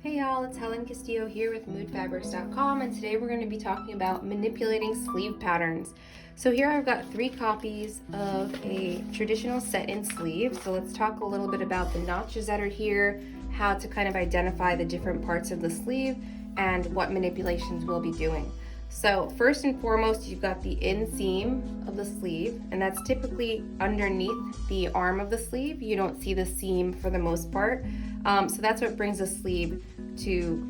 Hey y'all, it's Helen Castillo here with moodfabrics.com, and today we're going to be talking about manipulating sleeve patterns. So here I've got 3 copies of a traditional set-in sleeve. So let's talk a little bit about the notches that are here, how to kind of identify the different parts of the sleeve, and what manipulations we'll be doing. So first and foremost, you've got the inseam of the sleeve, and that's typically underneath the arm of the sleeve. You don't see the seam for the most part. So that's what brings the sleeve to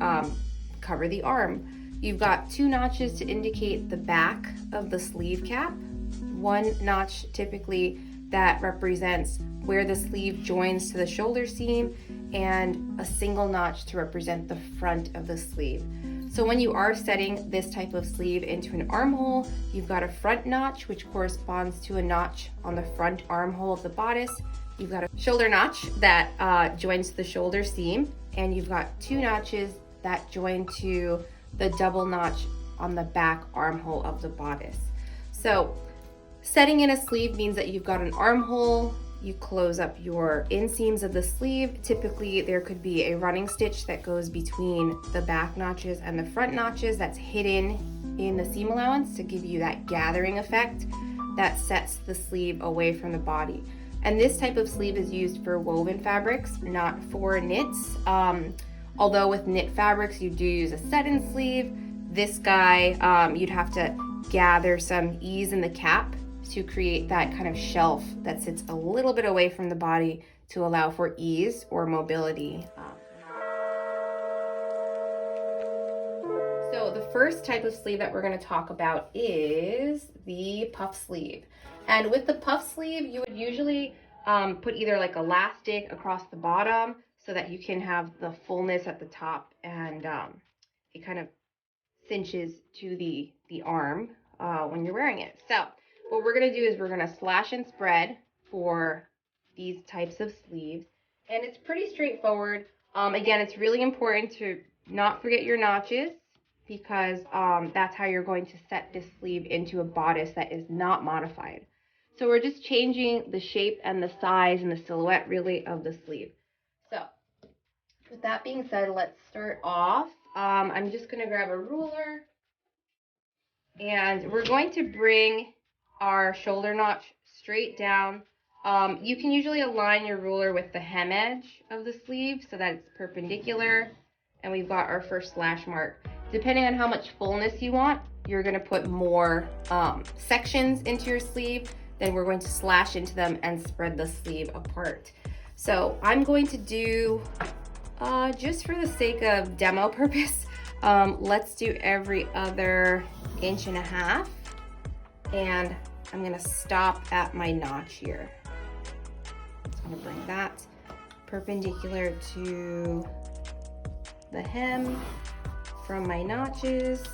cover the arm. You've got 2 notches to indicate the back of the sleeve cap. 1 notch typically that represents where the sleeve joins to the shoulder seam, and a single notch to represent the front of the sleeve. So when you are setting this type of sleeve into an armhole, you've got a front notch, which corresponds to a notch on the front armhole of the bodice. You've got a shoulder notch that joins to the shoulder seam, and you've got 2 notches that join to the double notch on the back armhole of the bodice. So setting in a sleeve means that you've got an armhole, you close up your inseams of the sleeve. Typically there could be a running stitch that goes between the back notches and the front notches that's hidden in the seam allowance to give you that gathering effect that sets the sleeve away from the body. And this type of sleeve is used for woven fabrics, not for knits. Although with knit fabrics, you do use a set-in sleeve. This guy, you'd have to gather some ease in the cap to create that kind of shelf that sits a little bit away from the body to allow for ease or mobility. So the first type of sleeve that we're going to talk about is the puff sleeve. And with the puff sleeve, you would usually put either like elastic across the bottom so that you can have the fullness at the top, and it kind of cinches to the arm when you're wearing it. So what we're going to do is we're going to slash and spread for these types of sleeves, and it's pretty straightforward. Again, it's really important to not forget your notches, because that's how you're going to set this sleeve into a bodice that is not modified. So we're just changing the shape and the size and the silhouette really of the sleeve. So with that being said, let's start off. I'm just going to grab a ruler, and we're going to bring our shoulder notch straight down. You can usually align your ruler with the hem edge of the sleeve so that it's perpendicular, and we've got our first slash mark. Depending on how much fullness you want, you're going to put more sections into your sleeve, then we're going to slash into them and spread the sleeve apart. So I'm going to do, just for the sake of demo purpose, let's do every other 1.5 inches, and I'm going to stop at my notch here. I'm going to bring that perpendicular to the hem from my notches.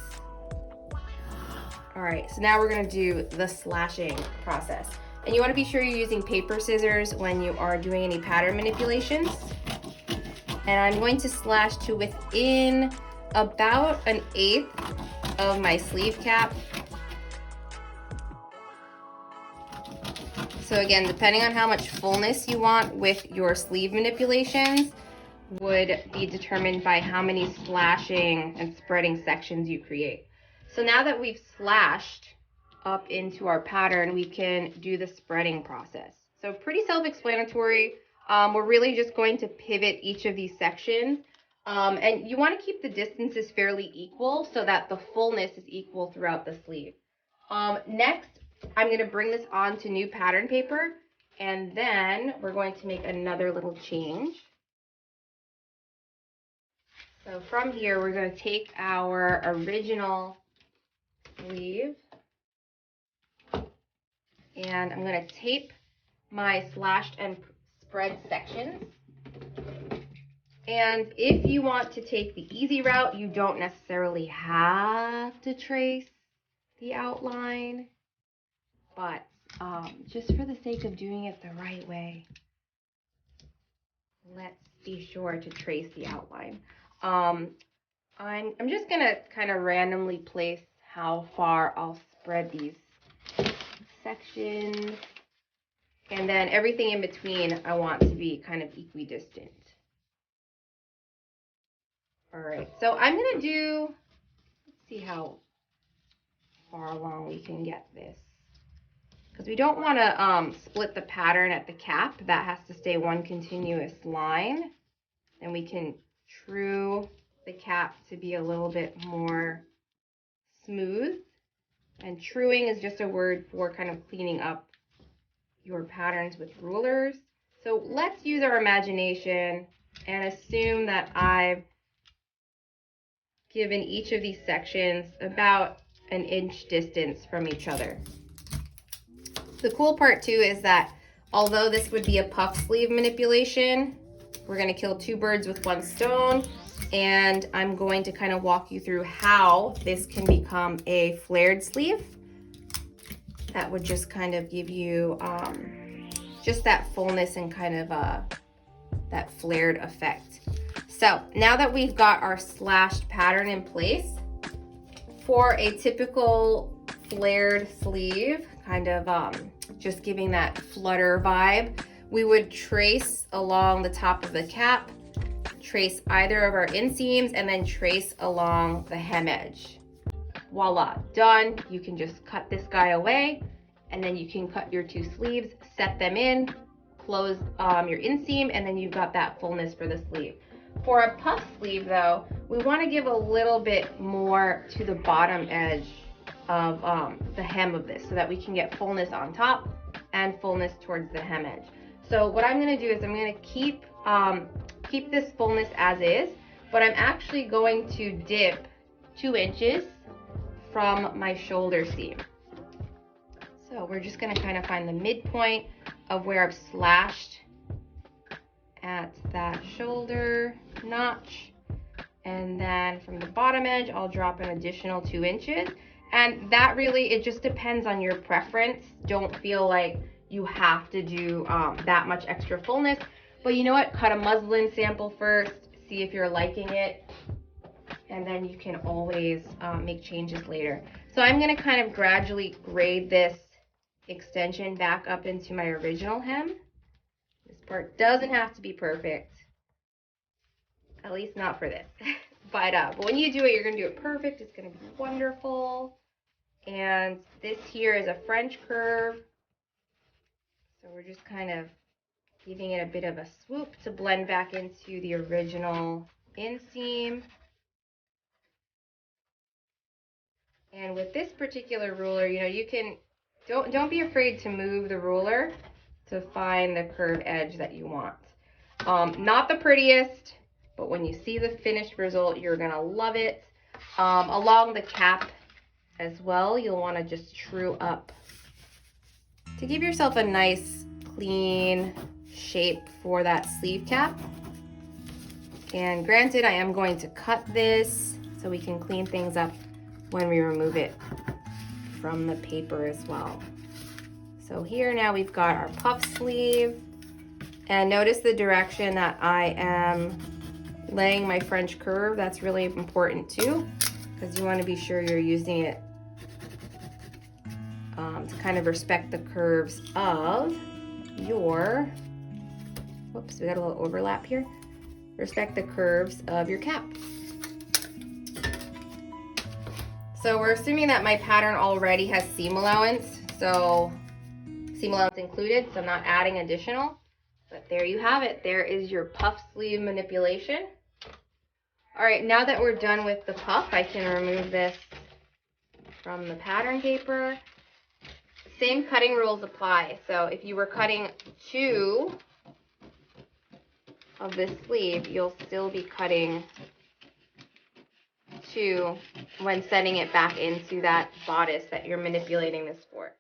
All right, so now we're going to do the slashing process. And you want to be sure you're using paper scissors when you are doing any pattern manipulations. And I'm going to slash to within about 1/8 of my sleeve cap. So again, depending on how much fullness you want with your sleeve manipulations would be determined by how many slashing and spreading sections you create. So now that we've slashed up into our pattern, we can do the spreading process. So pretty self-explanatory. We're really just going to pivot each of these sections. And you want to keep the distances fairly equal so that the fullness is equal throughout the sleeve. Next, I'm going to bring this onto new pattern paper, and then we're going to make another little change. So from here, we're going to take our original sleeve, and I'm going to tape my slashed and spread sections. And if you want to take the easy route, you don't necessarily have to trace the outline, but just for the sake of doing it the right way, let's be sure to trace the outline. I'm just gonna kind of randomly place how far I'll spread these sections, and then everything in between I want to be kind of equidistant. All right, so I'm gonna do, let's see how far along we can get this. Because we don't want to split the pattern at the cap. That has to stay one continuous line. And we can true the cap to be a little bit more smooth. And truing is just a word for kind of cleaning up your patterns with rulers. So let's use our imagination and assume that I've given each of these sections about an inch distance from each other. The cool part too is that although this would be a puff sleeve manipulation, we're going to kill two birds with one stone, and I'm going to kind of walk you through how this can become a flared sleeve. That would just kind of give you just that fullness and kind of that flared effect. So now that we've got our slashed pattern in place, for a typical flared sleeve, kind of just giving that flutter vibe, we would trace along the top of the cap, trace either of our inseams, and then trace along the hem edge. Voila, done. You can just cut this guy away, and then you can cut your two sleeves, set them in, close your inseam, and then you've got that fullness for the sleeve. For a puff sleeve though, we want to give a little bit more to the bottom edge of the hem of this so that we can get fullness on top and fullness towards the hem edge. So what I'm going to do is I'm going to keep this fullness as is, but I'm actually going to dip 2 inches from my shoulder seam. So we're just going to kind of find the midpoint of where I've slashed at that shoulder notch, and then from the bottom edge I'll drop an additional 2 inches. And that really, it just depends on your preference. Don't feel like you have to do that much extra fullness, but you know what, cut a muslin sample first, see if you're liking it, and then you can always make changes later. So I'm going to kind of gradually grade this extension back up into my original hem. This part doesn't have to be perfect, at least not for this. But when you do it, you're going to do it perfect. It's going to be wonderful. And this here is a French curve. So we're just kind of giving it a bit of a swoop to blend back into the original inseam. And with this particular ruler, you know, you can, don't be afraid to move the ruler to find the curved edge that you want. Not the prettiest, but when you see the finished result, you're gonna love it. Along the cap as well, you'll want to just true up to give yourself a nice clean shape for that sleeve cap. And granted, I am going to cut this so we can clean things up when we remove it from the paper as well. So here now we've got our puff sleeve, and notice the direction that I am laying my French curve. That's really important too, because you want to be sure you're using it to kind of respect the curves of your, whoops, we got a little overlap here. Respect the curves of your cap. So we're assuming that my pattern already has seam allowance, so seam allowance included, so I'm not adding additional. But there you have it. There is your puff sleeve manipulation. All right, now that we're done with the puff, I can remove this from the pattern paper. Same cutting rules apply. So if you were cutting 2 of this sleeve, you'll still be cutting 2 when setting it back into that bodice that you're manipulating this for.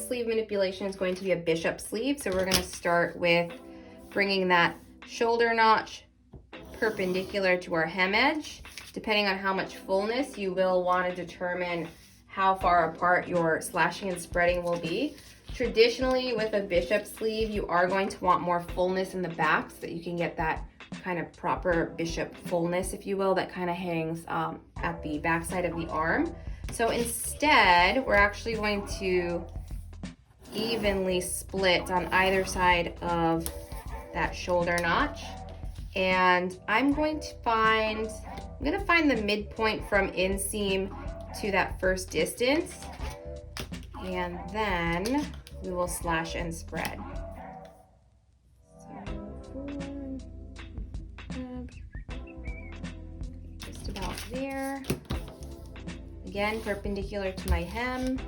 Sleeve manipulation is going to be a bishop sleeve, so we're going to start with bringing that shoulder notch perpendicular to our hem edge. Depending on how much fullness, you will want to determine how far apart your slashing and spreading will be. Traditionally, with a bishop sleeve, you are going to want more fullness in the back so that you can get that kind of proper bishop fullness, if you will, that kind of hangs at the backside of the arm. So instead, we're actually going to evenly split on either side of that shoulder notch. And I'm going to find the midpoint from inseam to that first distance. And then we will slash and spread. Just about there. Again, perpendicular to my hem.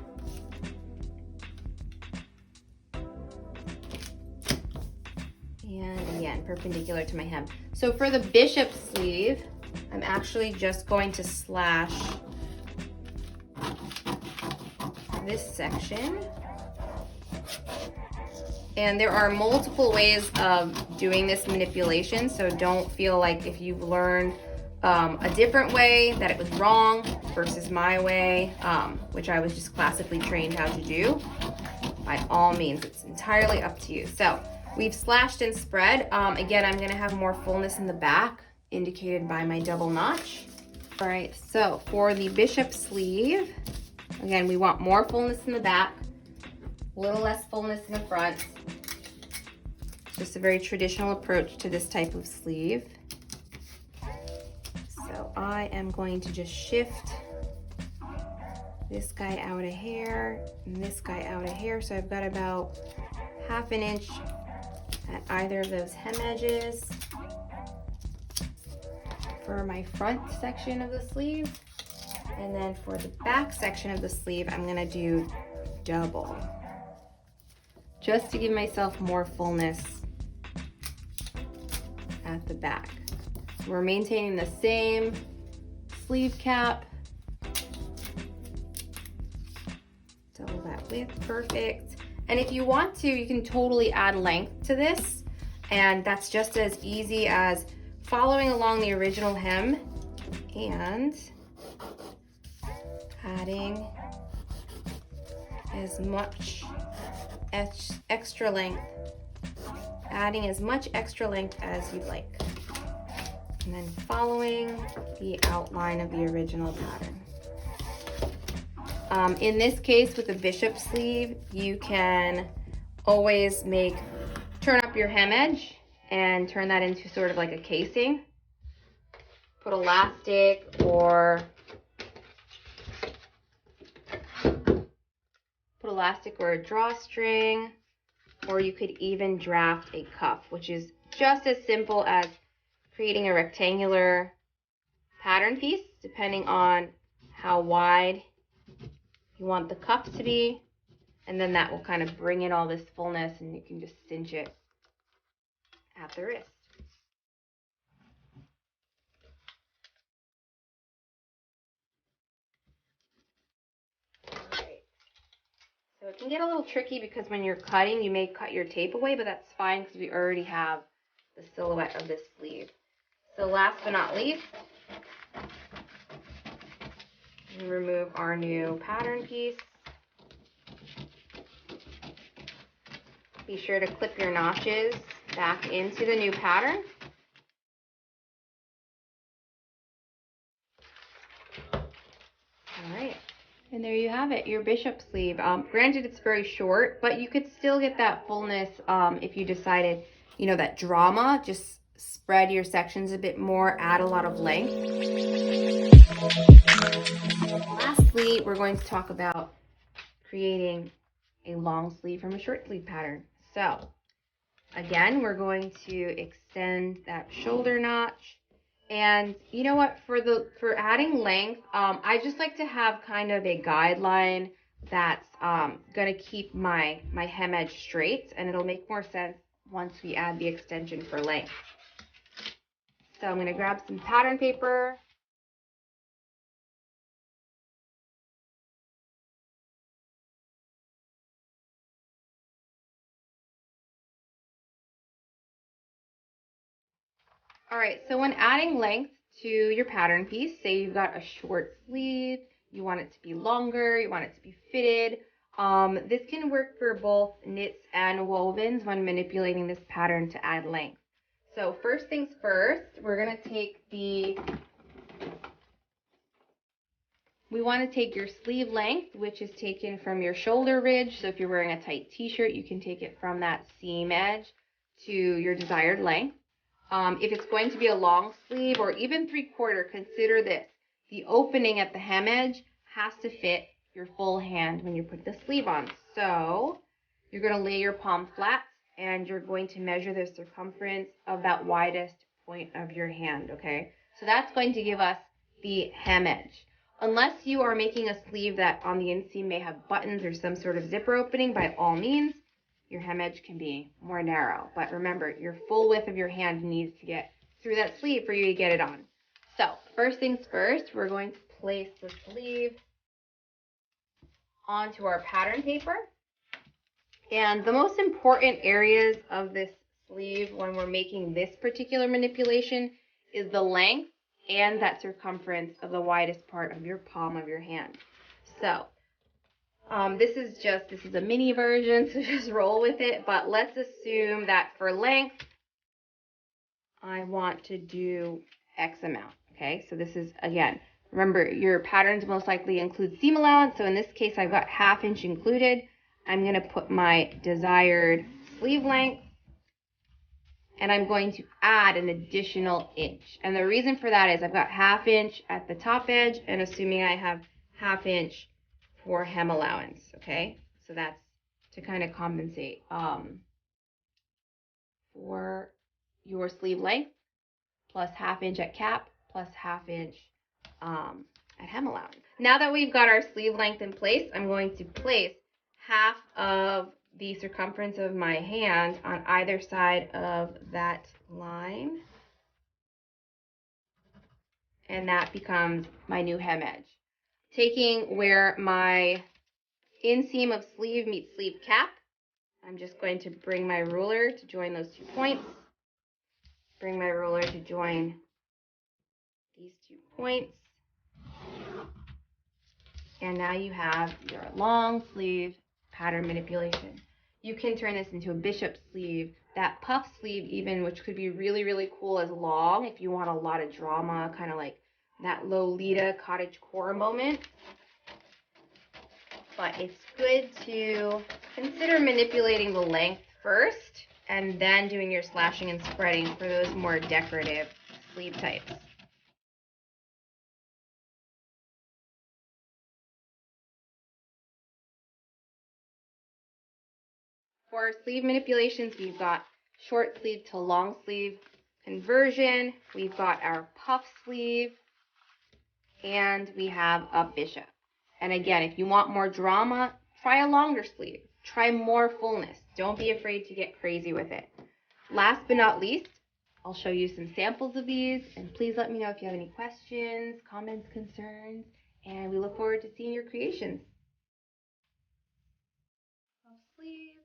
And again, perpendicular to my hem. So for the bishop sleeve, I'm actually just going to slash this section. And there are multiple ways of doing this manipulation, so don't feel like if you've learned a different way that it was wrong versus my way, which I was just classically trained how to do. By all means, it's entirely up to you. So we've slashed and spread. Again, I'm gonna have more fullness in the back, indicated by my double notch. All right, so for the bishop sleeve, again, we want more fullness in the back, a little less fullness in the front. Just a very traditional approach to this type of sleeve. So I am going to just shift this guy out a hair and this guy out a hair. So I've got about 1/2 inch at either of those hem edges for my front section of the sleeve. And then for the back section of the sleeve, I'm gonna do double, just to give myself more fullness at the back. We're maintaining the same sleeve cap. Double that width, perfect. And if you want to, you can totally add length to this, and that's just as easy as following along the original hem and adding as much extra length, adding as much extra length as you'd like, and then following the outline of the original pattern. In this case, with a bishop sleeve, you can always turn up your hem edge and turn that into sort of like a casing. Put elastic or a drawstring, or you could even draft a cuff, which is just as simple as creating a rectangular pattern piece, depending on how wide you want the cuff to be, and then that will kind of bring in all this fullness, and you can just cinch it at the wrist. Alright, so it can get a little tricky because when you're cutting, you may cut your tape away, but that's fine because we already have the silhouette of this sleeve. So last but not least, we remove our new pattern piece. Be sure to clip your notches back into the new pattern. All right, and there you have it, your bishop sleeve. Granted, it's very short, but you could still get that fullness if you decided, that drama. Just spread your sections a bit more, add a lot of length. Lastly, we're going to talk about creating a long sleeve from a short sleeve pattern. So again, we're going to extend that shoulder notch. And you know what, for adding length, I just like to have kind of a guideline that's gonna keep my hem edge straight, and it'll make more sense once we add the extension for length. So I'm gonna grab some pattern paper. All right, so when adding length to your pattern piece, say you've got a short sleeve, you want it to be longer, you want it to be fitted, this can work for both knits and wovens when manipulating this pattern to add length. So first things first, we're gonna take we want to take your sleeve length, which is taken from your shoulder ridge. So if you're wearing a tight t-shirt, you can take it from that seam edge to your desired length. If it's going to be a long sleeve or even 3/4, consider this. The opening at the hem edge has to fit your full hand when you put the sleeve on. So you're going to lay your palm flat and you're going to measure the circumference of that widest point of your hand, okay? So that's going to give us the hem edge. Unless you are making a sleeve that on the inseam may have buttons or some sort of zipper opening, by all means, your hem edge can be more narrow. But remember, your full width of your hand needs to get through that sleeve for you to get it on. So first things first, we're going to place the sleeve onto our pattern paper. And the most important areas of this sleeve when we're making this particular manipulation is the length and that circumference of the widest part of your palm of your hand. So this is a mini version, so just roll with it. But let's assume that for length, I want to do X amount. Okay, so this is, again, remember your patterns most likely include seam allowance. So in this case, I've got 1/2 inch included. I'm going to put my desired sleeve length, and I'm going to add an additional inch. And the reason for that is I've got 1/2 inch at the top edge, and assuming I have 1/2 inch for hem allowance, okay? So that's to kind of compensate for your sleeve length, plus 1/2 inch at cap, plus 1/2 inch at hem allowance. Now that we've got our sleeve length in place, I'm going to place 1/2 of the circumference of my hand on either side of that line. And that becomes my new hem edge. Taking where my inseam of sleeve meets sleeve cap, I'm just going to bring my ruler to join those 2 points. Bring my ruler to join these 2 points. And now you have your long sleeve pattern manipulation. You can turn this into a bishop sleeve, that puff sleeve even, which could be really, really cool as long if you want a lot of drama, kind of like that Lolita cottagecore moment. But it's good to consider manipulating the length first and then doing your slashing and spreading for those more decorative sleeve types. For our sleeve manipulations, we've got short sleeve to long sleeve conversion, we've got our puff sleeve, and we have a bishop. And again, if you want more drama, try a longer sleeve. Try more fullness. Don't be afraid to get crazy with it. Last but not least, I'll show you some samples of these, and please let me know if you have any questions, comments, concerns, and we look forward to seeing your creations. Puff sleeve.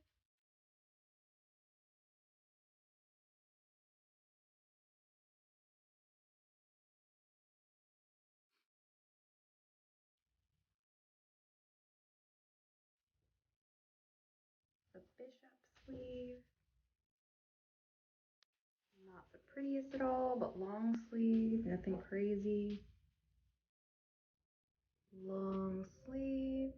The bishop sleeve. Not the prettiest at all, but long sleeve, nothing crazy. Long sleeve.